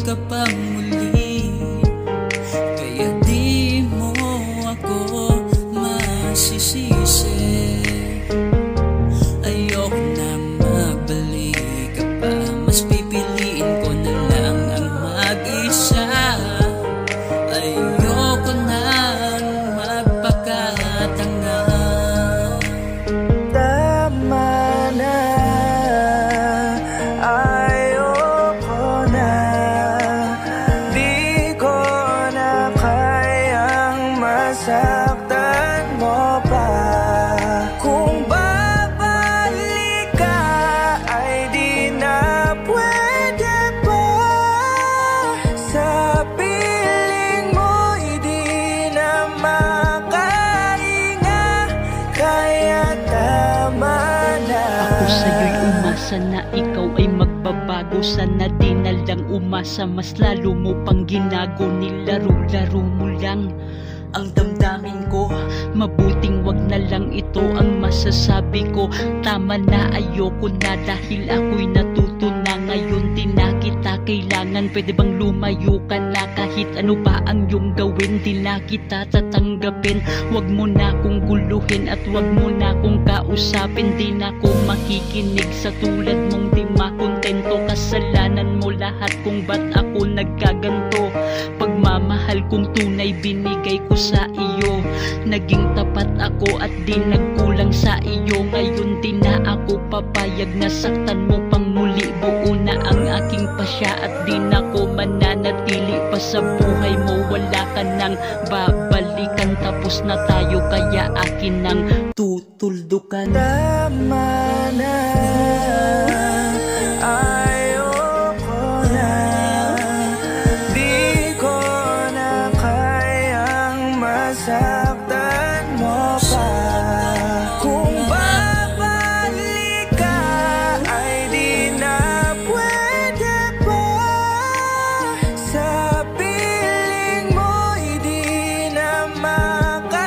ka pang muli, kaya di mo ako masisisi. Ayoko na magbalik ka pa, mas pipiliin ko na lang ang mag-isa. Ayoko nang magpakatanga. Tama na, ayoko na, di ko na kayang masaktan mo pa. Kung babalik ka ay di na pwede pa. Sa piling mo'y di na makahinga, kaya tama na. Ako sa'yo'y umasa na ikaw ay magbabago. Sana di na lang umasa, mas lalo mo pang ginago. Nilaro-laro mo lang ang damdamin ko. Mabuting wag na lang ito ang masasabi ko. Tama na, ayoko na dahil ako'y natuto na. Ngayon di na kita kailangan. Pwede bang lumayo ka na? Kahit ano pa ang iyong gawin, di na kita tatanggapin. Wag mo na kong guluhin at wag mo na kong kausapin. Di na ko makikinig sa tulad mong di makontento. Kasalanan mo lahat kung ba't ako nagkaganto. Pagmamahal kong tunay binigay ko sa iyo. Naging tapat ako at di nagkulang sa iyo. Ngayon di na ako papayag na saktan mo pang muli. Buo na ang aking pasya at di na ko mananatili pa sa buhay mo. Wala ka nang babalikan, tapos na tayo, kaya akin nang tutuldukan. Tama na, ayoko na, di ko na kayang masaktan mo pa. Kung babalik ka ay di na pwede pa. Sa piling mo'y di na makahinga,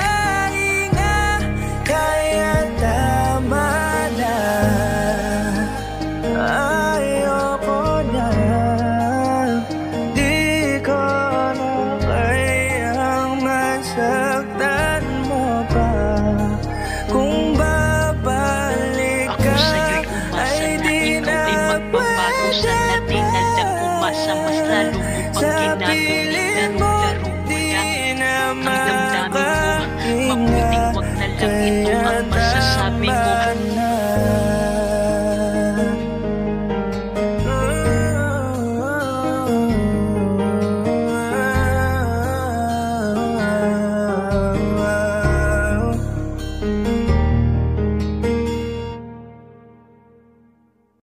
kaya tama na. Ayoko na, di ko na kayang masaktan mo pa. Kung babalik Ako ka sa'yo'y umasa ay na di ikaw na ay magbabago. Sana di na lang umasa, mas lalo mo pang